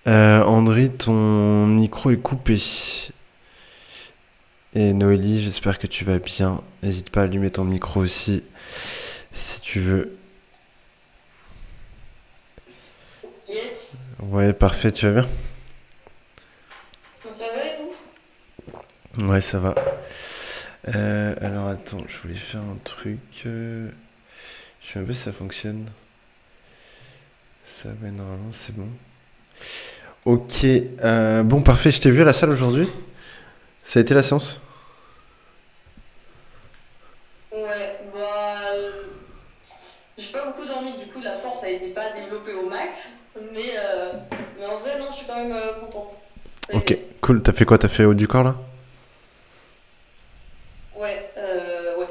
Andri, ton micro est coupé. Et Noélie, j'espère que tu vas bien. N'hésite pas à allumer ton micro aussi, si tu veux. Yes, Ouais, parfait, tu vas bien? ça va et vous? Ouais, ça va. Alors attends, je voulais faire un truc. Je sais même pas si ça fonctionne. Ça, ouais, normalement, c'est bon. Ok, bon, parfait, je t'ai vu à la salle aujourd'hui. Ça a été la séance? Ouais, j'ai pas beaucoup dormi, du coup la force a été pas développée au max, mais en vrai non, je suis quand même contente. Ça a Ok, été. cool. T'as fait quoi? T'as fait haut du corps là? Ouais,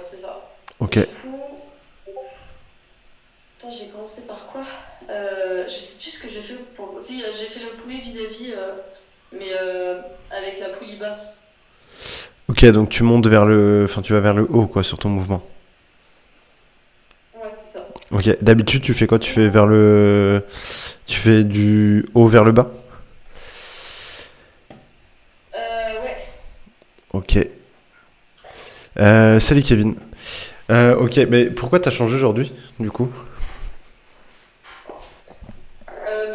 c'est ça. Ok. Du coup, attends, j'ai commencé par quoi? Je sais plus ce que j'ai fait pour. Si, j'ai fait le poulet vis-à-vis, mais avec la poulie basse. Ok, donc tu montes vers le. Enfin, tu vas vers le haut, quoi, sur ton mouvement. Ouais, c'est ça. Ok, d'habitude, tu fais quoi? Tu fais vers Sinon, le. Tu fais du haut vers le bas? ouais. Ok. Salut Kevin. Ok, mais pourquoi t'as changé aujourd'hui, du coup?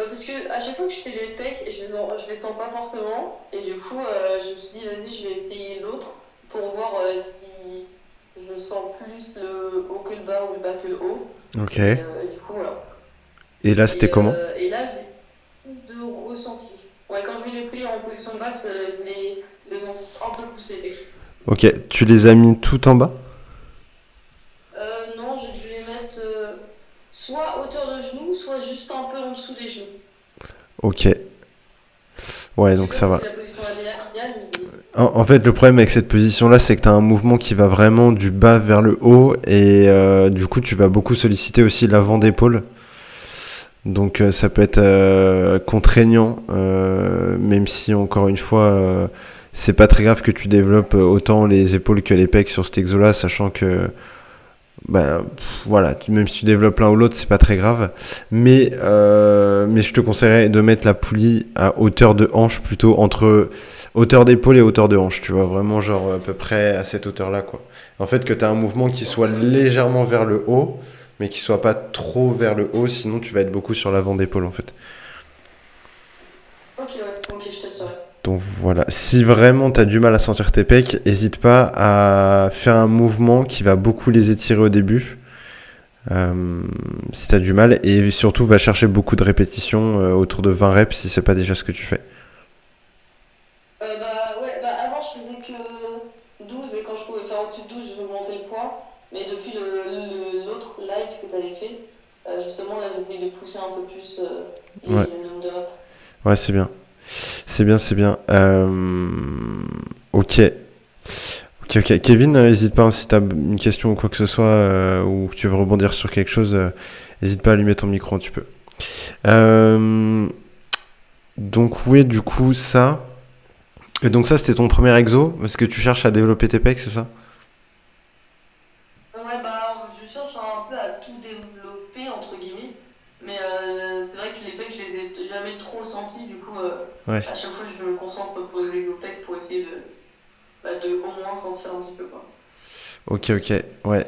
Parce que à chaque fois que je fais les pecs, je les sens pas forcément. Et du coup, je me suis dit, vas-y, je vais essayer l'autre pour voir si je sens plus le haut que le bas ou le bas que le haut. Ok. Et du coup, voilà. Et là, c'était comment? Et là, j'ai plus de ressenti. Ouais, quand je mets les pliés en position basse, les ont un peu poussés les pecs. Ok, tu les as mis tout en bas? Non, j'ai dû les mettre soit hauteur de genou, soit juste un peu en dessous des genoux. Ok. Ouais, Je sais donc pas ça si va. c'est la position idéale, mais. En fait, le problème avec cette position-là, c'est que tu as un mouvement qui va vraiment du bas vers le haut et du coup, tu vas beaucoup solliciter aussi l'avant d'épaule. Donc, ça peut être contraignant, même si encore une fois, c'est pas très grave que tu développes autant les épaules que les pecs sur cet exo-là, sachant que bah, voilà, même si tu développes l'un ou l'autre, c'est pas très grave. Mais je te conseillerais de mettre la poulie à hauteur de hanche plutôt, entre hauteur d'épaule et hauteur de hanche, tu vois, vraiment genre à peu près à cette hauteur-là, quoi. En fait, que tu as un mouvement qui soit Ok, légèrement vers le haut, mais qui soit pas trop vers le haut, sinon tu vas être beaucoup sur l'avant d'épaule, en fait. ok, je testerai. Donc voilà, si vraiment tu as du mal à sentir tes pecs, n'hésite pas à faire un mouvement qui va beaucoup les étirer au début. Si t'as du mal, et surtout va chercher beaucoup de répétitions, autour de 20 reps si c'est pas déjà ce que tu fais. Avant je faisais que 12 et quand je pouvais faire au-dessus de 12, je augmentais le poids. Mais depuis l'autre live que tu avais fait, justement là j'essaie de pousser un peu plus Ouais, le nombre de reps. ouais, c'est bien. C'est bien, c'est bien. Ok. Ok, ok. Kevin, n'hésite pas, hein, si t'as une question ou quoi que ce soit, ou que tu veux rebondir sur quelque chose, n'hésite pas à allumer ton micro, tu peux. Euh, donc, oui, du coup, ça. Et donc, ça, c'était ton premier exo, parce que tu cherches à développer tes pecs, c'est ça? Je cherche un peu à tout développer, entre guillemets. Mais c'est vrai que les pecs, je les ai jamais trop sentis. Du coup, Ouais. à chaque fois, je me concentre pour les exopecs pour essayer de au moins sentir un petit peu, quoi. Ok, ok. Ouais.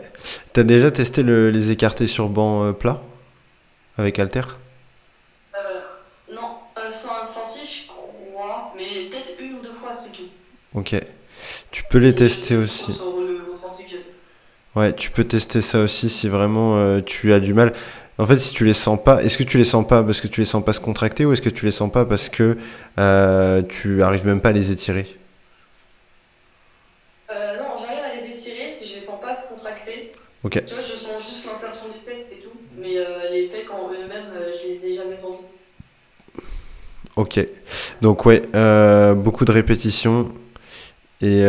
T'as déjà testé les écartés sur banc plat avec halter? Euh, non, enfin si, je crois, mais peut-être une ou deux fois, c'est tout. Ok. Tu peux les Et je tester sais plus trop aussi. sur le ressenti que j'ai. Ouais, tu peux tester ça aussi si vraiment tu as du mal. En fait, si tu les sens pas, est-ce que tu les sens pas parce que tu les sens pas se contracter ou est-ce que tu les sens pas parce que tu arrives même pas à les étirer? Non, j'arrive à les étirer si je les sens pas se contracter. Ok. Tu vois, je sens juste l'insertion du pec, c'est tout. Mais les pecs en eux-mêmes, je les ai jamais sentis. Ok. Donc ouais, beaucoup de répétitions et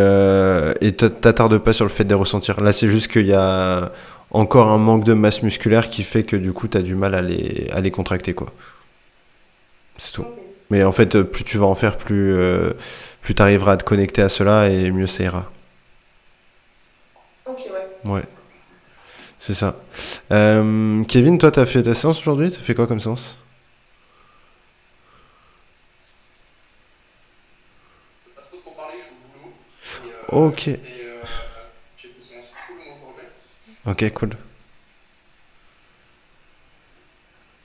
t'attardes pas sur le fait de les ressentir. Là, c'est juste qu'il y a encore un manque de masse musculaire qui fait que du coup, t'as du mal à les contracter, quoi. C'est tout. Ok, Mais en fait, plus tu vas en faire, plus tu arriveras à te connecter à cela et mieux ça ira. ok, ouais. Ouais, c'est ça. Kevin, toi, t'as fait ta séance aujourd'hui? T'as fait quoi comme séance? Ok, j'ai fait séance full au mois de janvier. ok, cool.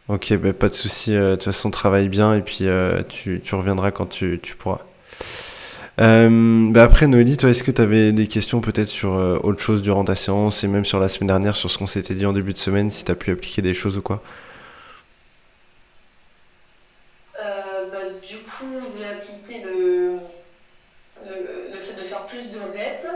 Ok, bah, pas de souci. De toute façon, travaille bien et puis tu reviendras quand tu pourras. Bah après, Noélie, toi, est-ce que tu avais des questions peut-être sur autre chose durant ta séance et même sur la semaine dernière, sur ce qu'on s'était dit en début de semaine, si tu as pu appliquer des choses ou quoi? Bah, du coup, j'ai appliqué le fait de faire plus de reps.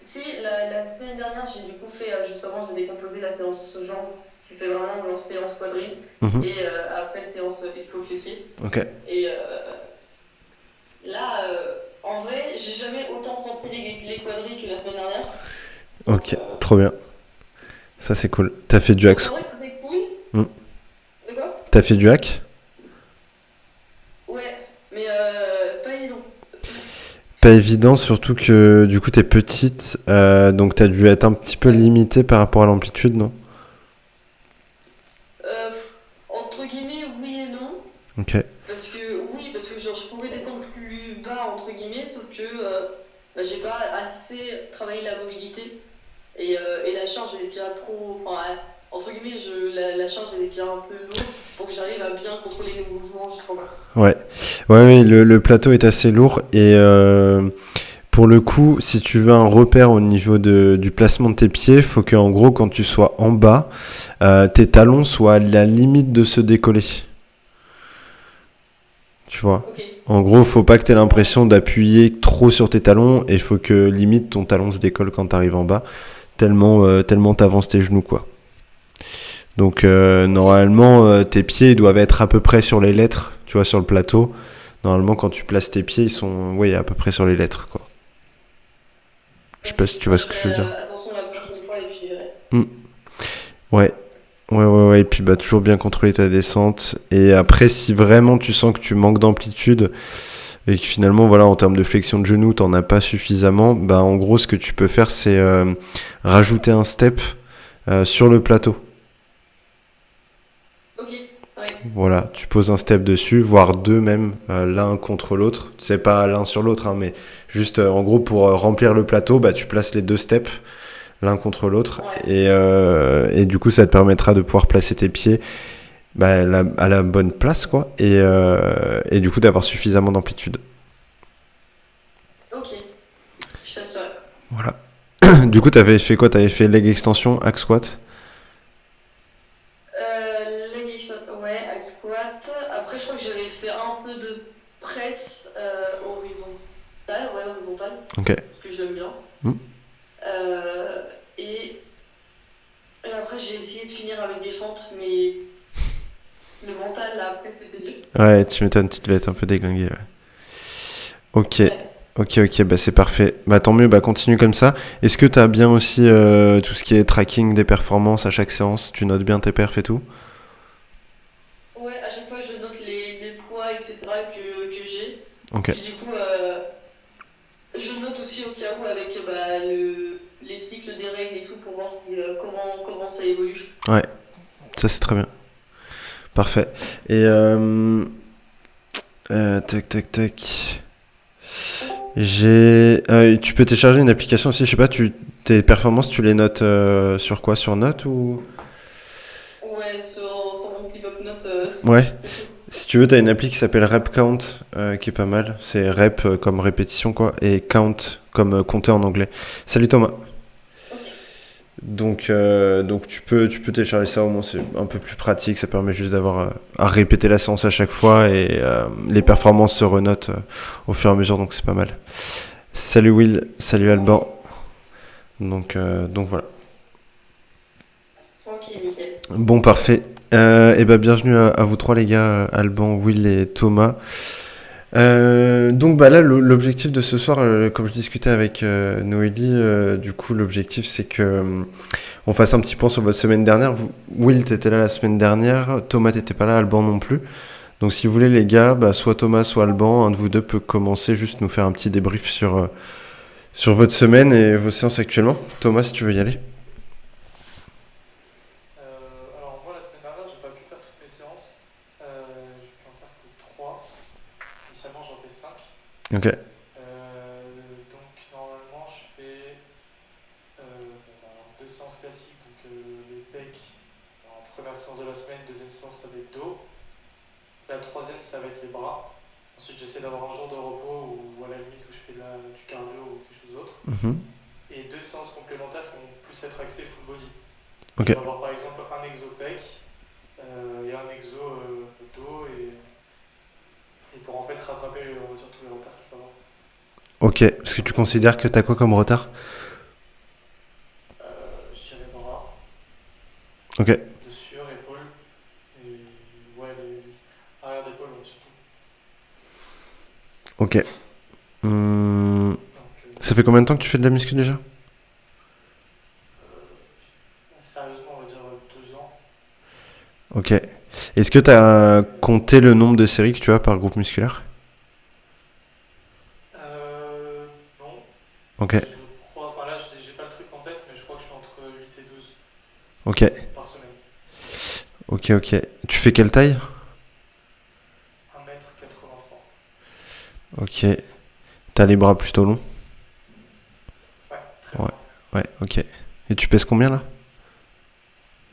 Si, la semaine dernière, j'ai du coup fait, justement, j'ai décomposé la séance jambes. J'ai fait vraiment genre séance quadrille Mhm. et après séance ischio-fessier. Ok, Et là, en vrai, j'ai jamais autant senti les quadrilles que la semaine dernière. Donc, ok, trop bien. Ça, c'est cool. T'as fait du donc hack? en vrai, c'était cool. Hmm. De quoi? T'as fait du hack? Ouais, mais pas évident. Pas évident, surtout que du coup, t'es petite, donc t'as dû être un petit peu Ouais. limité par rapport à l'amplitude, non? Euh, Entre guillemets, oui et non. Ok. Parce que genre, je pourrais descendre plus bas, entre guillemets, sauf que bah, j'ai pas assez travaillé la mobilité. Et la charge, elle est déjà trop. Enfin, entre guillemets, la charge, elle est déjà un peu lourde pour que j'arrive à bien contrôler les mouvements jusqu'en bas. Ouais. Ouais, ouais, le plateau est assez lourd et pour le coup, si tu veux un repère au niveau du placement de tes pieds, faut que en gros, quand tu sois en bas, tes talons soient à la limite de se décoller. Tu vois. Ok. En gros, faut pas que tu aies Ouais. l'impression d'appuyer trop sur tes talons et faut que limite ton talon se décolle quand tu arrives en bas, tellement t'avances tes genoux quoi. Donc Ok. normalement tes pieds ils doivent être à peu près sur les lettres, tu vois sur le plateau. Normalement quand tu places tes pieds, ils sont ouais, à peu près sur les lettres quoi. Je sais Ok. pas si tu Bah, vois je ce que je veux ferai dire. attention la prochaine fois et puis je verrai. Hmm. Ouais. Ouais, et puis bah toujours bien contrôler ta descente. Et après, si vraiment tu sens que tu manques d'amplitude, et que finalement, voilà, en termes de flexion de genou, t'en as pas suffisamment, bah en gros, ce que tu peux faire, c'est rajouter un step sur le plateau. Ok. Ouais. Voilà, tu poses un step dessus, voire deux même, l'un contre l'autre. C'est pas l'un sur l'autre, hein, mais juste en gros pour remplir le plateau, bah tu places les deux steps l'un contre l'autre Ouais. et du coup ça te permettra de pouvoir placer tes pieds bah, à la bonne place quoi et du coup d'avoir suffisamment d'amplitude. Ok. Je testerai. Voilà. Du coup t'avais fait quoi? T'avais fait leg extension, hack squat? Leg extension, ouais, hack squat. Après, je crois que j'avais fait un peu de presse horizontale, ouais, horizontale, Ok. parce que je l'aime bien. Hmm. Euh, et, et après, j'ai essayé de finir avec des fentes, mais le mental, là, après, c'était dur. Ouais, tu m'étonnes, tu devais être un peu déglingué. Ouais. Ok. Ouais. Ok, bah c'est parfait. Bah tant mieux, bah continue comme ça. Est-ce que t'as bien aussi tout ce qui est tracking des performances à chaque séance? Tu notes bien tes perfs et tout? Ouais, à chaque fois, je note les poids, etc., que j'ai. Ok. Puis du coup, je note aussi au cas où avec bah, les cycles des règles et tout pour voir si, comment ça évolue. Ouais, ça c'est très bien. Parfait. Et tac. Tu peux télécharger une application aussi, je sais pas, tes performances, tu les notes sur quoi? Sur Note ou? Ouais, sur mon petit bloc-notes, Ouais. c'est tout. Si tu veux, t'as une appli qui s'appelle Rep Count, qui est pas mal. C'est rep comme répétition, quoi, et count comme compter en anglais. Salut Thomas. Ok. Donc tu peux télécharger ça, au moins c'est un peu plus pratique, ça permet juste d'avoir à répéter la séance à chaque fois et les performances se renotent au fur et à mesure, donc c'est pas mal. Salut Will, salut Ok, Alban. Donc voilà. ok, nickel. Bon, parfait. Et ben bienvenue à vous trois les gars, Alban, Will et Thomas. Donc bah là l'objectif de ce soir, comme je discutais avec Noélie, du coup l'objectif c'est que on fasse un petit point sur votre semaine dernière. Will t'étais là la semaine dernière, Thomas t'étais pas là, Alban non plus. Donc si vous voulez les gars, bah, soit Thomas soit Alban, un de vous deux peut commencer juste nous faire un petit débrief sur votre semaine et vos séances actuellement. Thomas si tu veux y aller. Alors moi la semaine dernière j'ai pas pu faire toutes mes séances. J'ai pu en faire que 3. Initialement j'en fais 5. Ok. première séance de la semaine, deuxième séance ça va être dos. La troisième ça va être les bras. Ensuite j'essaie d'avoir un jour de repos ou à la limite où je fais du cardio ou quelque chose d'autre. Mhm. Et deux séances complémentaires qui vont plus être axées full body. Ok. Je vais avoir par exemple un exo pec et un exo dos et pour en fait rattraper on va dire, tous les retards que je peux avoir. Ok. Est-ce que tu considères que t'as quoi comme retard? Je dirais bras, Ok. dessus, épaule et ouais, les arrière d'épaule surtout. Ok. Donc, Ça fait combien de temps que tu fais de la muscu déjà? sérieusement, on va dire 2 ans. Ok. Est-ce que tu as compté le nombre de séries que tu as par groupe musculaire? Non, Ok. mais je crois, enfin là j'ai pas le truc en tête, mais je crois que je suis entre 8 et 12 Ok. par semaine. Ok, ok. Tu fais quelle taille? 1 m 83. Ok. T'as les bras plutôt longs? Ouais, très Ouais. long. Ouais, ok. Et tu pèses combien là?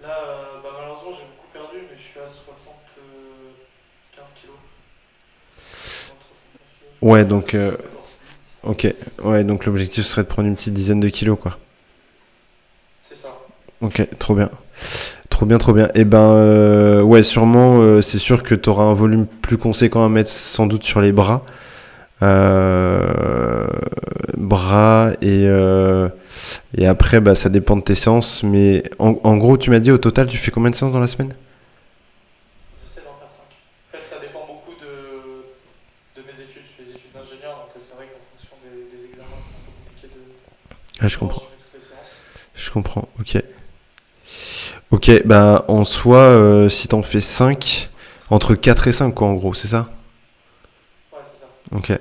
Là, malheureusement, j'ai beaucoup perdu, mais je suis à 75 kilos. 75 kilos, je crois. Ouais, Je suis donc... à 74,8. ok. Ouais, donc l'objectif serait de prendre une petite dizaine de kilos, quoi. C'est ça. Ok, trop bien. Trop bien, trop bien. Et ben, ouais, sûrement, c'est sûr que tu auras un volume plus conséquent à mettre sans doute sur les bras. Euh, bras et après, bah, ça dépend de tes séances. Mais en gros, tu m'as dit au total, tu fais combien de séances dans la semaine? J'essaie d'en faire 5. En fait, ça dépend beaucoup de mes études. Je fais des études d'ingénieur, donc c'est vrai qu'en fonction des examens, c'est un peu compliqué Ah, de je pouvoir comprends. suivre toutes les séances. Je comprends. Ok. Ok, bah, en soi, si t'en fais 5 entre 4 et 5 quoi, en gros, c'est ça? Ouais, c'est ça. Ok.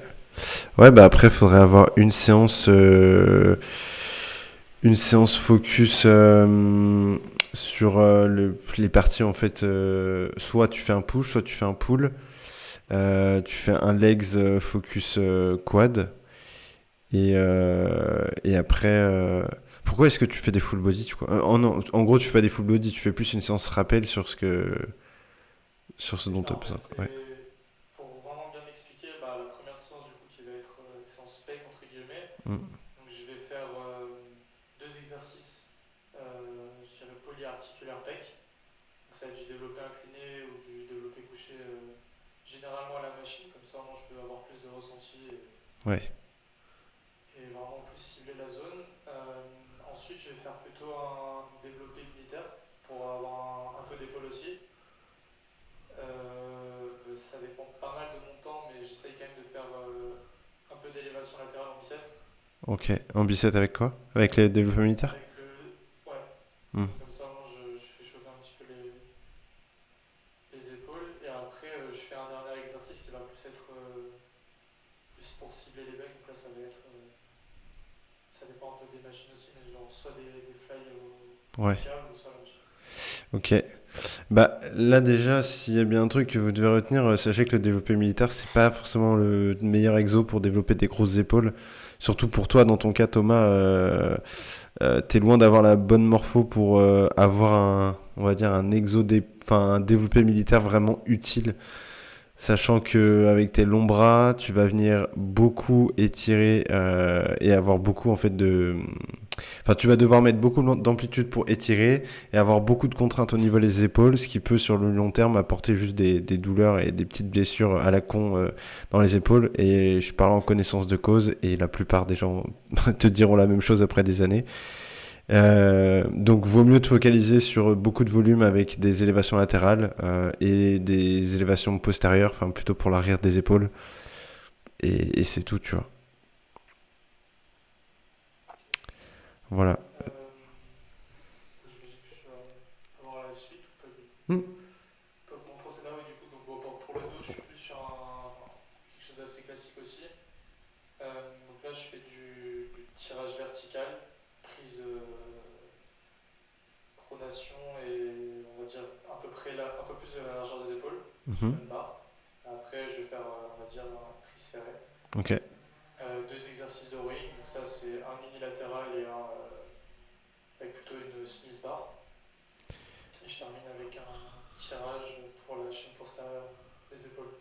Ouais, bah après, il faudrait avoir une séance focus sur les parties en fait. Soit tu fais un push, soit tu fais un pull. Tu fais un legs focus quad. Et après, pourquoi est-ce que tu fais des full body en gros, tu fais pas des full body, tu fais plus une séance rappel sur ce C'est dont ça, tu as en fait. besoin. Ouais. C'est pour vraiment bien expliquer la première séance, du coup, qui va être séance spec, entre guillemets. Mm. Donc, je vais faire deux exercices, je dirais polyarticulaire pec. Donc, ça va être du développé incliné ou du développé couché, généralement à la machine. Comme ça, moi, je peux avoir plus de ressenti Ouais. et vraiment plus cibler la zone. Ensuite, je vais faire plutôt un développé militaire pour avoir un peu d'épaule aussi. Ça dépend pas mal de mon temps, mais j'essaye quand même de faire un peu d'élévation latérale en biceps. Ok. En bicep avec quoi? Avec les développés militaires? Avec le. Ouais, Mm. comme ça, moi, je fais chauffer un petit peu les épaules. Et après, je fais un dernier exercice qui va plus être plus pour cibler les becs. Donc là, ça va être. Ça dépend un peu des machines aussi, mais genre soit des fly au Ouais. câble ou soit la machine. Ok. Bah là déjà, s'il y a bien un truc que vous devez retenir, sachez que le développé militaire, c'est pas forcément le meilleur exo pour développer des grosses épaules. Surtout pour toi, dans ton cas, Thomas, t'es loin d'avoir la bonne morpho pour avoir on va dire enfin un développé militaire vraiment utile. Sachant que avec tes longs bras, tu vas venir beaucoup étirer et avoir beaucoup en fait de, enfin tu vas devoir mettre beaucoup d'amplitude pour étirer et avoir beaucoup de contraintes au niveau des épaules, ce qui peut sur le long terme apporter juste des douleurs et des petites blessures à la con dans les épaules. Et je parle en connaissance de cause et la plupart des gens te diront la même chose après des années. Donc vaut mieux te focaliser sur beaucoup de volume avec des élévations latérales et des élévations postérieures, enfin plutôt pour l'arrière des épaules. Et c'est tout, tu vois. Voilà. Je suis avoir la suite ou pas du coup. Hmm. Donc, mon procédé, oui, du coup, donc, bon, pour le dos, je suis plus sur quelque chose d'assez classique aussi. Donc là, je fais du tirage vertical, prise pronation et on va dire à peu près un peu plus de la largeur des épaules sur Mhm. une barre. Après, je vais faire, on va dire, un prise serrée. Ok. Deux exercices de rowing, donc ça c'est un unilatéral et un avec plutôt une Smith bar. Et je termine avec un tirage pour la chaîne postérieure des épaules.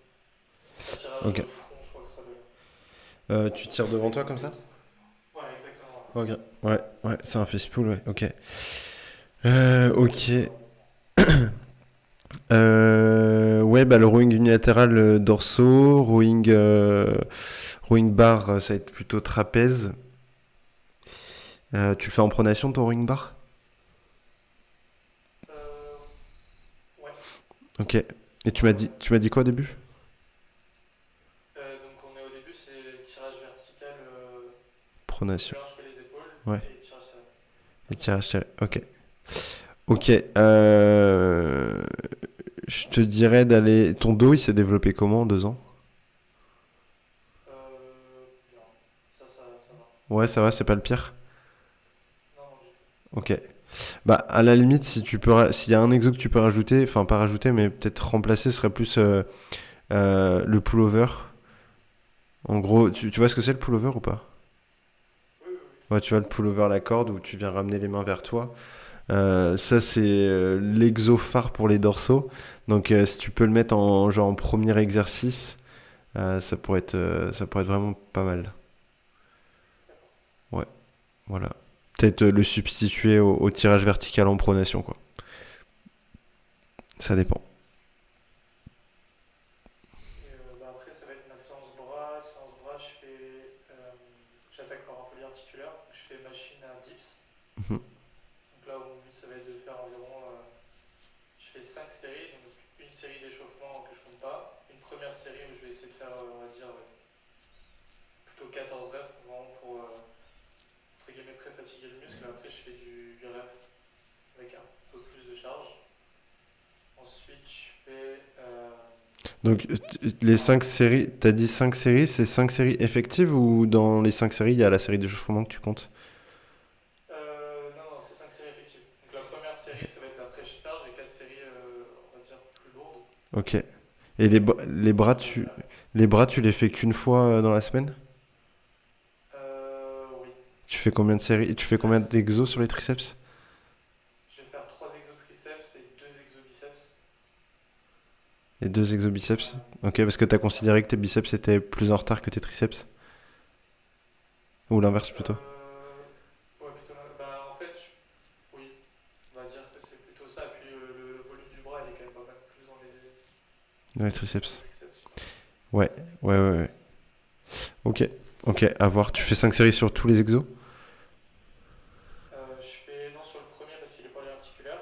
Un tirage Ok. front, je crois que ça s'appelle. Tu tires devant toi comme ça? Côte. Ouais, exactement. Ok. Ouais, ouais, c'est un fist pull, ouais, ok. Ok. C'est ça. Ouais, bah le rowing unilatéral dorsaux, rowing bar, ça va être plutôt trapèze. Tu le fais en pronation ton rowing bar? Euh, ouais. Ok. Et Ouais, ouais. tu m'as dit quoi au début? Donc on est au début, c'est tirage vertical, Pronation. mélange que les épaules Ouais. et tirage serré. Et tirage serré. Ok. Ok. Je te dirais d'aller. Ton dos, il s'est développé comment en 2 ans? Bien. Ça va. Ouais, ça va, c'est pas le pire. Non, non, du tout. Ok. Bah, à la limite, si tu peux, s'il y a un exo que tu peux rajouter, enfin pas rajouter, mais peut-être remplacer, ce serait plus le pullover. En gros, tu vois ce que c'est le pullover ou pas? Oui, oui, oui. Ouais, tu vois le pullover, la corde où tu viens ramener les mains vers toi. Ça, c'est l'exo phare pour les dorsaux. Donc, si tu peux le mettre en, genre, en premier exercice, ça pourrait être vraiment pas mal. D'accord. Ouais, voilà. Peut-être le substituer au tirage vertical en pronation, quoi. Ça dépend. Et bah, après, ça va être ma séance bras. Séance bras, j'attaque par un polyarticulaire. Donc, je fais machine à dips. Mhm. Donc là, mon but, ça va être de faire environ. Je fais 5 séries. Donc, une série d'échauffement que je compte pas. Une première série où je vais essayer de faire, on va dire, plutôt 14 reps, vraiment pour, entre guillemets, pré-fatiguer le muscle. Après, je fais du rep avec un peu plus de charge. Ensuite, je fais. Donc, les 5 séries, t'as dit 5 séries, c'est 5 séries effectives ou dans les 5 séries, il y a la série d'échauffement que tu comptes? Non, non, c'est 5 séries effectives. Donc la première série, ça va être la pré-charge et 4 séries, on va dire, plus lourdes. Ok. Et Ensuite, je vais. les bras, tu les fais qu'une fois dans la semaine? Oui. Tu fais combien de séries? Tu fais Donc là, combien d'exos sur les triceps? je vais faire 3 exotriceps et 2 exobiceps. Les 2 exobiceps? Euh, Ok, parce que t'as considéré que tes biceps étaient plus en retard que tes triceps? Ou l'inverse plutôt? ouais, plutôt. Bah, en fait, oui, on va dire que c'est plutôt ça. Et puis le volume du bras, il est quand même pas mal plus Dans les dans les triceps. triceps. Ouais, ouais, ouais, ouais. Ok, ok, à voir. Tu fais 5 séries sur tous les exos? Je fais non sur le premier parce qu'il est polyarticulaire.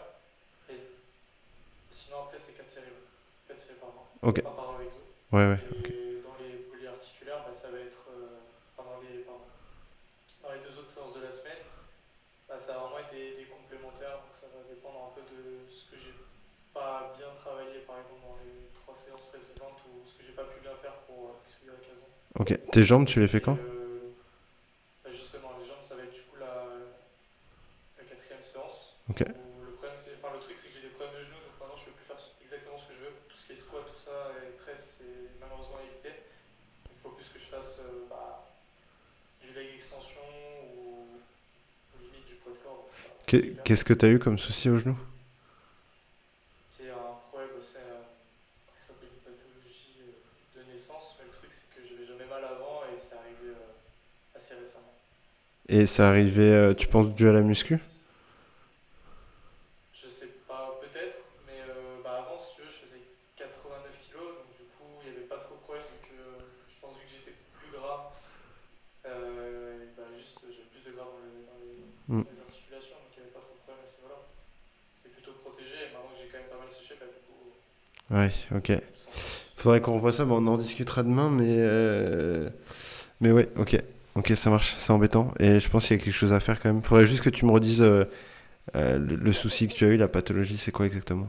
Et sinon, après, c'est 4 séries. Ouais. 4 séries par mois. Ok, Enfin, par exo. ouais, ouais, ok. Et dans les polyarticulaires, bah, ça va être. Dans les deux autres séances de la semaine, bah, ça va vraiment être des complémentaires. Donc ça va dépendre un peu de ce que j'ai pas bien travaillé, par exemple, dans les 3 séances précédentes ou ce que j'ai pas pu bien faire pour X ou Y raison. Ok, tes jambes, tu les fais Et quand? bah, justement, les jambes, ça va être du coup la quatrième séance. Ok, Où le problème, enfin, le truc, c'est que j'ai des problèmes de genoux, donc maintenant je peux plus faire exactement ce que je veux. Tout ce qui est squat, tout ça, et presse, c'est malheureusement évité. Il faut plus que je fasse du leg extension ou limite du poids de corps, donc c'est pas super. Qu'est-ce que t'as eu comme souci au genou? C'est un problème, ça s'appelle une pathologie de naissance, mais le truc c'est que j'avais jamais mal avant et c'est arrivé assez récemment. Et ça arrivait, tu penses, dû à la muscu? Je sais pas, peut-être, mais bah avant, si tu veux, je faisais 89 kilos, donc du coup, il n'y avait pas trop de problème, donc je pense vu que j'étais plus gras, et bah juste j'avais plus de gras Hmm. dans les articulations, donc il n'y avait pas trop de problème à ce niveau-là. C'était plutôt protégé, et maintenant que j'ai quand même pas mal séché, bah du coup, Ouais, ok. sans plus. Faudrait qu'on revoie ça, bon, on en discutera demain, mais ouais, ok. Ok, ça marche, c'est embêtant. Et je pense qu'il y a quelque chose à faire quand même. Faudrait juste que tu me redises le souci que tu as eu, la pathologie, c'est quoi exactement?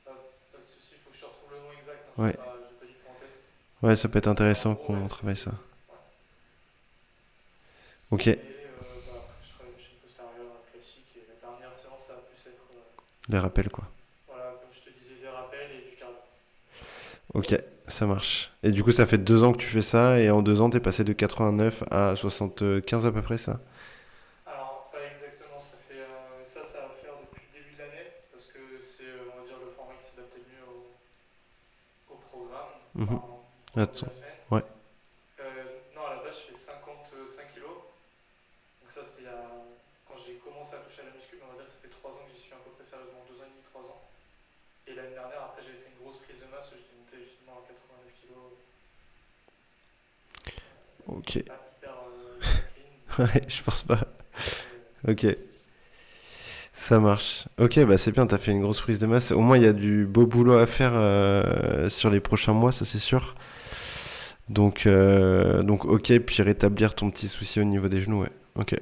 Pas de soucis, il faut que je te retrouve le nom exact, hein, Ouais, j'ai pas du tout en tête. ouais, ça peut être Mais en intéressant gros, ouais, qu'on c'est. travaille ça. Ouais. Ok, Et bah, après, je ferai une chaîne postérieure classique. Et la dernière séance, ça va plus être, les rappels, quoi. voilà, comme je te disais, des rappels et du cardio. Ok, ça marche. Et du coup, ça fait 2 ans que tu fais ça, et en 2 ans, t'es passé de 89 à 75 à peu près, ça? Alors, pas exactement, ça va faire depuis le début de l'année, parce que c'est, on va dire, le format qui s'est s'adapter le mieux au programme, Mhm. enfin, au programme de Attends. la semaine. Ouais. Non, à la base, je fais 55 kilos. Donc ça, quand j'ai commencé à toucher à la muscu, mais on va dire que ça fait 3 ans que j'y suis à peu près sérieusement, 2 ans et demi, 3 ans. Et l'année dernière, après, j'avais fait une grosse prise de masse où j'étais monté justement à 89 kilos. Ok. Pas hyper, hyper clean, Ouais, je pense pas. mais Ok. Ça marche. Ok, bah c'est bien, t'as fait une grosse prise de masse. Au moins, il y a du beau boulot à faire sur les prochains mois, ça c'est sûr. Donc ok, puis rétablir ton petit souci au niveau des genoux, ouais. Ok.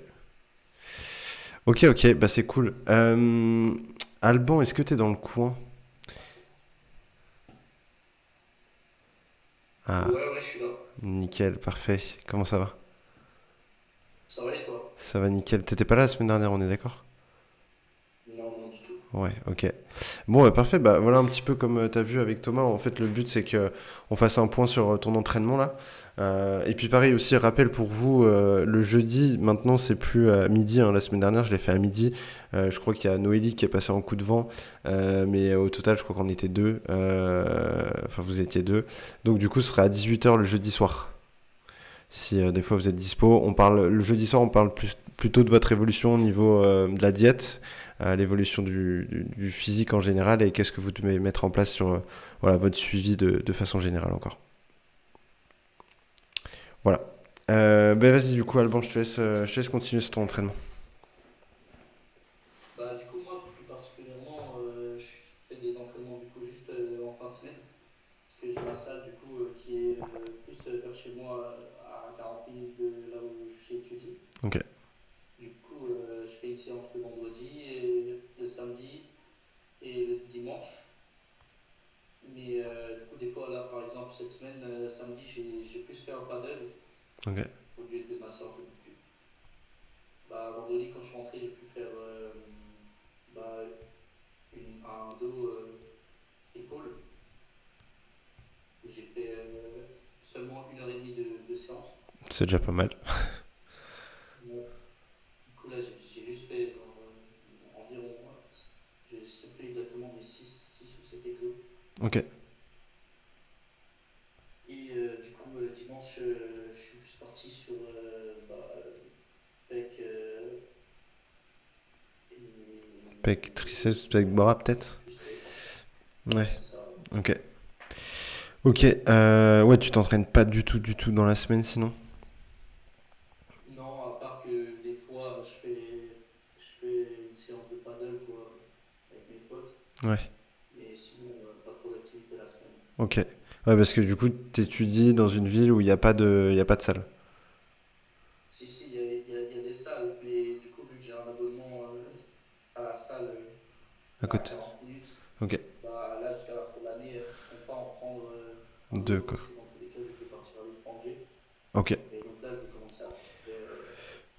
Ok, ok, bah c'est cool. Alban, est-ce que t'es dans le coin? merci. Ah, Ouais, ouais, je suis là. nickel, parfait. Comment ça va? Ça va et toi? Ça va nickel. T'étais pas là la semaine dernière, on est d'accord? Non, non, du tout. Ouais, ok. Bon, bah, parfait. Bah, voilà un petit peu comme tu as vu avec Thomas. En fait, le but, c'est que on fasse un point sur ton entraînement là. Et puis, pareil aussi, rappel pour vous, le jeudi, maintenant, c'est plus à midi, hein. La semaine dernière, je l'ai fait à midi. Je crois qu'il y a Noélie qui est passée en coup de vent. Mais au total, je crois qu'on était deux. Enfin, vous étiez deux. Donc, du coup, ce sera à 18h le jeudi soir. Si des fois vous êtes dispo, le jeudi soir, on parle plutôt de votre évolution au niveau de la diète, l'évolution du physique en général et qu'est-ce que vous devez mettre en place sur voilà, votre suivi de façon générale encore. Voilà. Ben vas-y, du coup, Alban, je te laisse continuer sur ton entraînement. Bah, du coup, moi, plus particulièrement, je fais des entraînements du coup juste en fin de semaine. Parce que j'ai ma salle du coup qui est plus vers chez moi à 40 minutes de là où j'étudie. Ok, Du coup, je fais une séance le vendredi, et le samedi et le dimanche. Mais du coup, des fois, là, par exemple, cette semaine, samedi, j'ai plus fait un paddle ok. au lieu de ma séance de muscu. Bah, vendredi, quand je suis rentré, j'ai pu faire bah, un dos épaule où j'ai fait seulement 1 heure et demie de séance. C'est déjà pas mal. Bon, du coup, là, j'ai juste fait genre, environ, je ne sais plus exactement, mais 6 ou 7 exos. Ok. Et du coup, dimanche, je suis plus parti sur pec Pec, et triceps, pec, bras peut-être. plus pec. Ouais, Ouais. c'est ça. Ok. Ok. Ouais, tu t'entraînes pas du tout dans la semaine sinon. Non, à part que des fois, je fais une séance de paddle quoi, avec mes potes. Ouais. Mais sinon, pas trop d'activité la semaine. Ok. Ouais, parce que du coup, t'étudies dans une ville où il y a pas de salle. Si, si, il y a des salles, mais du coup, vu que j'ai un abonnement à la salle À à côté. 40 minutes, Ok. bah là, jusqu'à la fin de l'année, je compte pas en prendre un Deux, autre quoi. parce que dans tous les cas, je vais partir à l'étranger. Ok. Et donc là, je vais commencer à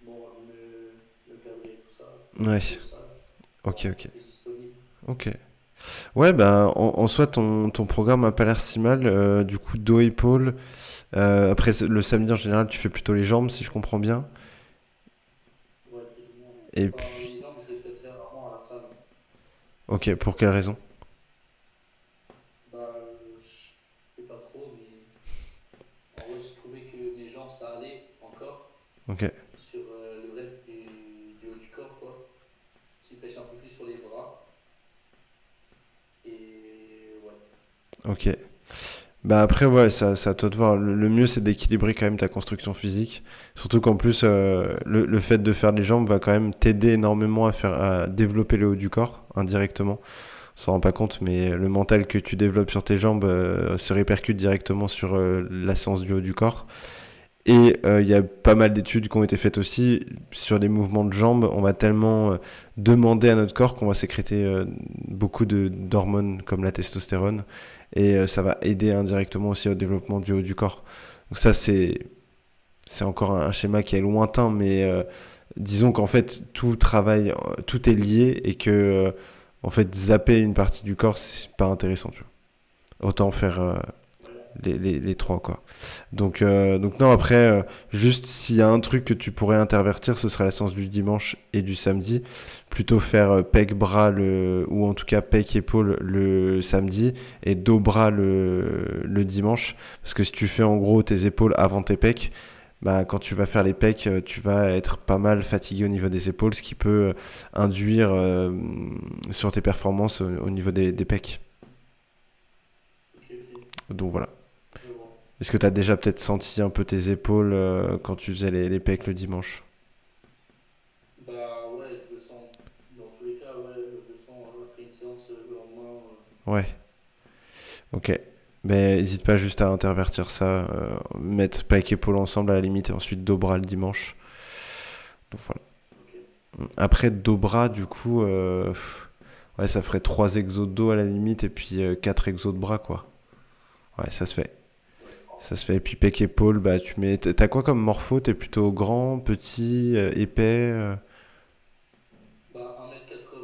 bon, me cadrer tout ça, Ouais. une grosse salle pour Ok, être ok. plus disponible. Ok. Ouais, bah, en soi, ton programme a pas l'air si mal. Du coup, dos, épaule. Après, le samedi, en général, tu fais plutôt les jambes, si je comprends bien. Ouais, plus ou moins. Et Enfin, puis, les jambes, je les fais très rarement à la salle. ok, pour quelle raison? Bah, je sais pas trop, mais en vrai, je trouvais que mes jambes, ça allait encore Ok, sur le reste du haut du corps, quoi, qui pêche un peu plus sur les bras. Et ouais. ok. Bah après, ouais, ça à toi de voir. Le mieux, c'est d'équilibrer quand même ta construction physique. Surtout qu'en plus, le fait de faire les jambes va quand même t'aider énormément à développer le haut du corps, indirectement. On s'en rend pas compte, mais le mental que tu développes sur tes jambes se répercute directement sur la séance du haut du corps. Et il y a pas mal d'études qui ont été faites aussi sur les mouvements de jambes. On va tellement demander à notre corps qu'on va sécréter beaucoup d'hormones comme la testostérone. Et ça va aider indirectement aussi au développement du haut du corps. Donc ça, c'est encore un schéma qui est lointain, mais disons qu'en fait, tout est lié et que en fait, zapper une partie du corps, c'est pas intéressant, tu vois. Autant faire les trois, quoi. Donc non, après, juste s'il y a un truc que tu pourrais intervertir, ce serait la séance du dimanche et du samedi. Plutôt faire pec bras ou en tout cas pec épaule le samedi et dos bras le dimanche. Parce que si tu fais en gros tes épaules avant tes pecs, bah, quand tu vas faire les pecs, tu vas être pas mal fatigué au niveau des épaules, ce qui peut induire sur tes performances au niveau des pecs. Ok, ok, Donc voilà. je vois. Est-ce que tu as déjà peut-être senti un peu tes épaules quand tu faisais les pecs le dimanche? Bah ouais, je le sens. Dans tous les cas, ouais, je le sens après une séance le lendemain. Ouais, ok. Mais n'hésite pas juste à intervertir ça, mettre pec épaule ensemble à la limite et ensuite dos bras le dimanche. Donc voilà. Ok. Après dos bras, du coup, ouais, ça ferait 3 exos de dos à la limite et puis 4 exos de bras, quoi. Ouais, ça se fait. Ouais. Ça se fait. Et puis pec épaule, bah tu mets. T'as quoi comme morpho? T'es plutôt grand, petit, épais Bah 1m81,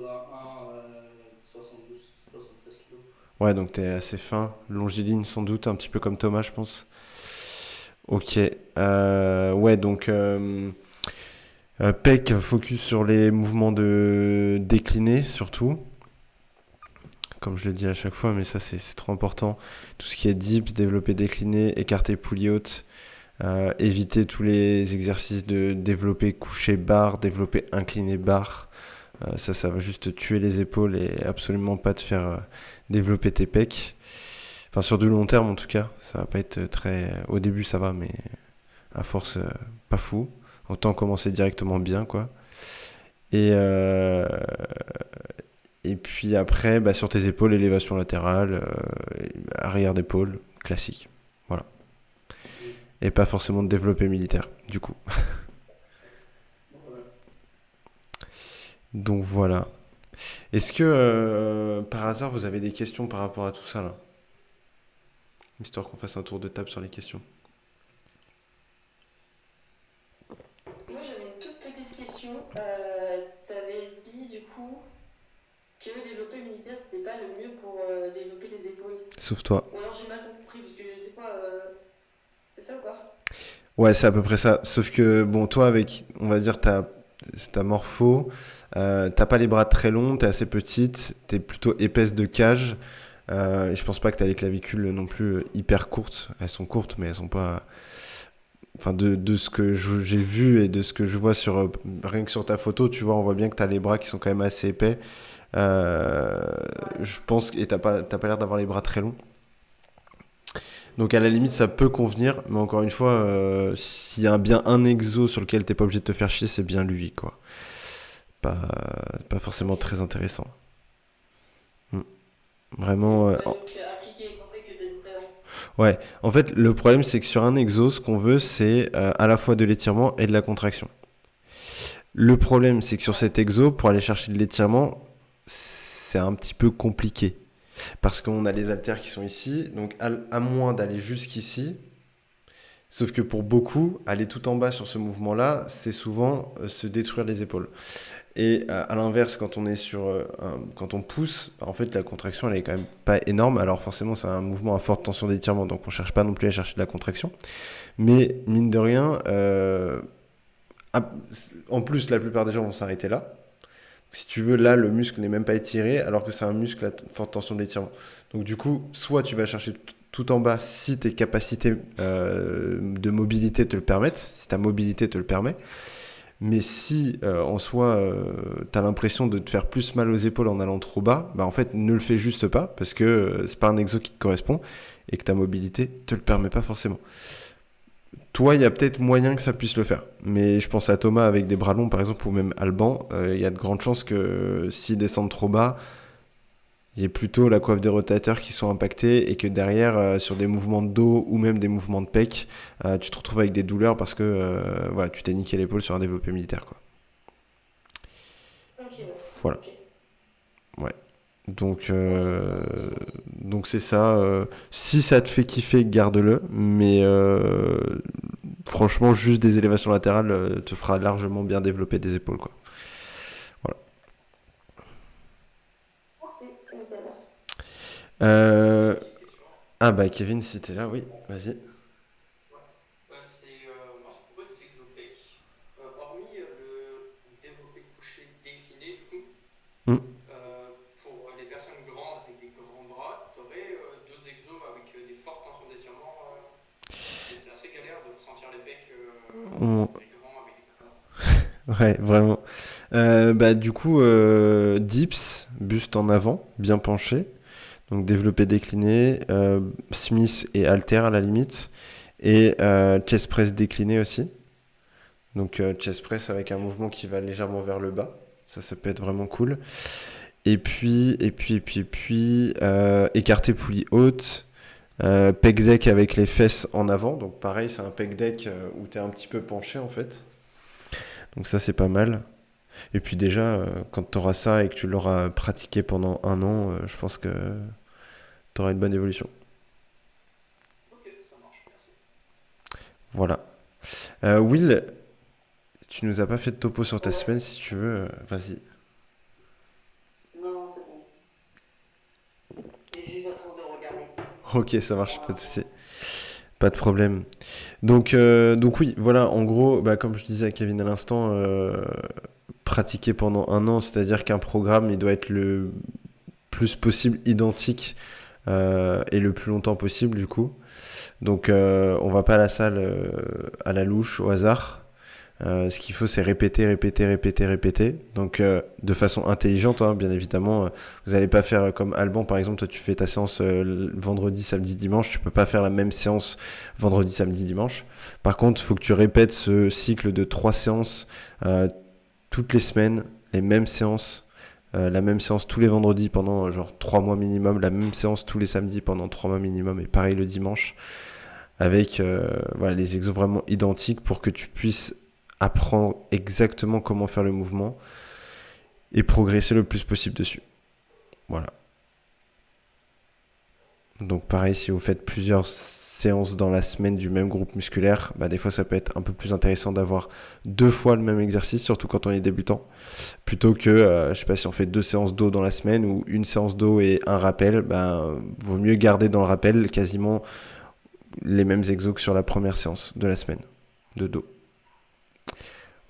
72, 73 kilos. Ouais, donc t'es assez fin, longiligne sans doute, un petit peu comme Thomas, je pense. Ok. Ouais, donc pec, focus sur les mouvements de décliné surtout. Comme je le dis à chaque fois, mais ça c'est trop important. Tout ce qui est dips, développé décliné, écarté poulie haute, éviter tous les exercices de développé couché barre, développé incliné barre. Ça va juste tuer les épaules et absolument pas te faire développer tes pecs. Enfin, sur du long terme en tout cas, ça va pas être très. Au début ça va, mais à force, pas fou. Autant commencer directement bien, quoi. Et, euh, et puis après, bah, sur tes épaules, élévation latérale, arrière d'épaule, classique. Voilà. Ok. Et pas forcément de développé militaire, du coup. Ouais. Donc voilà. Est-ce que par hasard vous avez des questions par rapport à tout ça là? Histoire qu'on fasse un tour de table sur les questions. Moi, j'avais une toute petite question. T'avais dit du coup que développer militaire, c'était pas le mieux pour développer les épaules. Sauf toi. Ou alors j'ai mal compris, parce que des fois, c'est ça ou quoi? Ouais, c'est à peu près ça. Sauf que, bon, toi, avec, on va dire, ta morpho, t'as pas les bras très longs, t'es assez petite, t'es plutôt épaisse de cage. Et je pense pas que t'as les clavicules non plus hyper courtes. Elles sont courtes, mais elles sont pas. Enfin, de ce que j'ai vu et de ce que je vois sur. Rien que sur ta photo, tu vois, on voit bien que t'as les bras qui sont quand même assez épais. Euh, Ouais. je pense. Et t'as pas l'air d'avoir les bras très longs. Donc à la limite ça peut convenir, mais encore une fois, s'il y a bien un exo sur lequel t'es pas obligé de te faire chier, c'est bien lui, quoi. Pas, pas forcément Ok. très intéressant. Mm. Ok. Vraiment. Ouais, donc appliquer les conseils que t'as dit tout à l'heure. Ouais, en fait, le problème c'est que sur un exo, ce qu'on veut, c'est à la fois de l'étirement et de la contraction. Le problème c'est que sur Ouais. cet exo, pour aller chercher de l'étirement, c'est un petit peu compliqué. Parce qu'on a les haltères qui sont ici, donc à moins d'aller jusqu'ici. Sauf que pour beaucoup, aller tout en bas sur ce mouvement-là, c'est souvent se détruire les épaules. Et à l'inverse, quand on est quand on pousse, en fait, la contraction, elle est quand même pas énorme. Alors forcément, c'est un mouvement à forte tension d'étirement, donc on cherche pas non plus à chercher de la contraction. Mais mine de rien, en plus, la plupart des gens vont s'arrêter là. Si tu veux, là, le muscle n'est même pas étiré, alors que c'est un muscle à forte tension d'étirement. Donc du coup, soit tu vas chercher tout en bas si tes capacités de mobilité te le permettent, si ta mobilité te le permet. Mais si en soi, tu as l'impression de te faire plus mal aux épaules en allant trop bas, bah en fait, ne le fais juste pas, parce que c'est pas un exo qui te correspond et que ta mobilité te le permet pas forcément. Toi, il y a peut-être moyen que ça puisse le faire. Mais je pense à Thomas avec des bras longs, par exemple, ou même Alban. Il y a de grandes chances que s'ils descendent trop bas, il y ait plutôt la coiffe des rotateurs qui sont impactés et que derrière, sur des mouvements de dos ou même des mouvements de pec, tu te retrouves avec des douleurs parce que voilà, tu t'es niqué l'épaule sur un développé militaire, quoi. Ok, ouais. Voilà. Ok. Ouais. Donc, Ok, euh, bon, c'est tout. donc c'est ça. Si ça te fait kiffer, garde-le. Mais franchement, juste des élévations latérales te fera largement bien développer des épaules, quoi. Voilà. Ok, nickel, merci. J'avais une Euh, petite question. Ah bah Kevin, si t'es là, oui, vas-y. Moi, je propose des exopec. Hormis le développé couché décliné, du coup, Hmm. pour les personnes grandes avec des grands bras, tu aurais d'autres exos avec des fortes tensions d'étirement. C'est assez galère de sentir les pecs On- pour les grands avec des grands bras. Ouais, vraiment. Bah du coup, dips, buste en avant, bien penché. Donc développé décliné, Smith et halter à la limite. Et chest press décliné aussi. Donc chest press avec un mouvement qui va légèrement vers le bas. Ça peut être vraiment cool. Et puis, écarté poulie haute. Pec deck avec les fesses en avant. Donc pareil, c'est un pec deck où tu es un petit peu penché en fait. Donc ça, c'est pas mal. Et puis déjà, quand tu auras ça et que tu l'auras pratiqué pendant un an, je pense que tu auras une bonne évolution. Ok, ça marche, merci. Voilà. Will, tu nous as pas fait de topo sur ta Ouais. semaine, si tu veux, vas-y. Non, non, c'est bon. J'ai juste en train de regarder. Ok, ça marche, pas de souci. Pas de problème. Donc oui, voilà, en gros, bah, comme je disais à Kevin à l'instant, pratiquer pendant un an, c'est-à-dire qu'un programme, il doit être le plus possible identique et le plus longtemps possible, du coup. Donc on va pas à la salle à la louche, au hasard. Ce qu'il faut, c'est répéter, répéter, répéter, répéter. Donc, de façon intelligente, hein, bien évidemment. Vous n'allez pas faire comme Alban, par exemple. Toi, tu fais ta séance vendredi, samedi, dimanche. Tu peux pas faire la même séance vendredi, samedi, dimanche. Par contre, il faut que tu répètes ce cycle de 3 séances toutes les semaines, les mêmes séances. La même séance tous les vendredis pendant genre 3 mois minimum, la même séance tous les samedis pendant 3 mois minimum et pareil le dimanche avec voilà, les exos vraiment identiques pour que tu puisses apprendre exactement comment faire le mouvement et progresser le plus possible dessus. Voilà. Donc pareil, si vous faites plusieurs séances dans la semaine du même groupe musculaire, bah des fois ça peut être un peu plus intéressant d'avoir 2 fois le même exercice, surtout quand on est débutant, plutôt que, je sais pas, si on fait 2 séances d'eau dans la semaine ou une séance d'eau et un rappel, bah vaut mieux garder dans le rappel quasiment les mêmes exos que sur la première séance de la semaine de dos.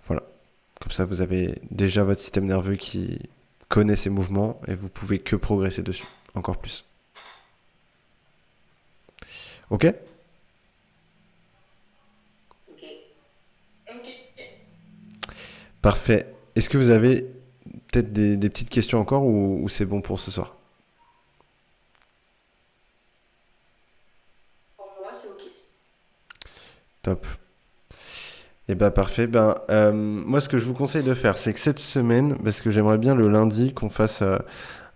Voilà. Comme ça, vous avez déjà votre système nerveux qui connaît ces mouvements et vous pouvez que progresser dessus, encore plus. Ok? Ok. Ok. Parfait. Est-ce que vous avez peut-être des petites questions encore ou c'est bon pour ce soir? Pour moi, c'est ok. Top. Et bah parfait. Moi, ce que je vous conseille de faire, c'est que cette semaine, parce que j'aimerais bien le lundi qu'on fasse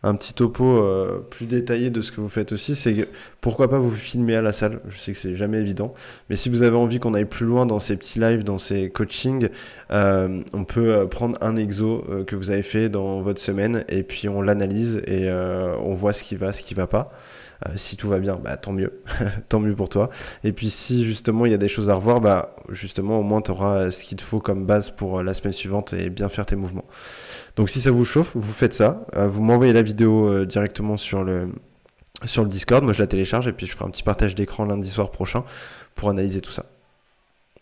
un petit topo plus détaillé de ce que vous faites aussi, c'est que pourquoi pas vous filmer à la salle. Je sais que c'est jamais évident, mais si vous avez envie qu'on aille plus loin dans ces petits lives, dans ces coachings, on peut prendre un exo que vous avez fait dans votre semaine et puis on l'analyse et on voit ce qui va pas. Si tout va bien, bah tant mieux, tant mieux pour toi. Et puis si justement il y a des choses à revoir, bah justement au moins tu auras ce qu'il te faut comme base pour la semaine suivante et bien faire tes mouvements. Donc si ça vous chauffe, vous faites ça. Vous m'envoyez la vidéo directement sur le Discord. Moi je la télécharge et puis je ferai un petit partage d'écran lundi soir prochain pour analyser tout ça.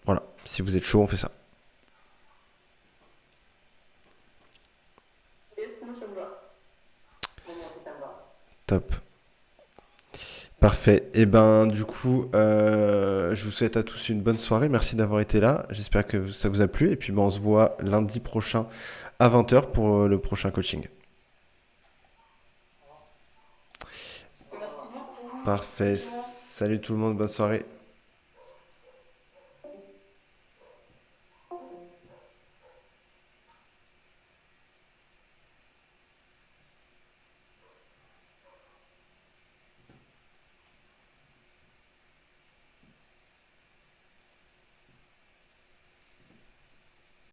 Voilà, si vous êtes chaud, on fait ça. Yes, moi, ça me va. Pour moi, ça me va. Top. Parfait. Et ben du coup, je vous souhaite à tous une bonne soirée. Merci d'avoir été là. J'espère que ça vous a plu. Et puis ben, on se voit lundi prochain à 20h pour le prochain coaching. Merci beaucoup. Parfait. Bonne journée. Salut tout le monde, bonne soirée.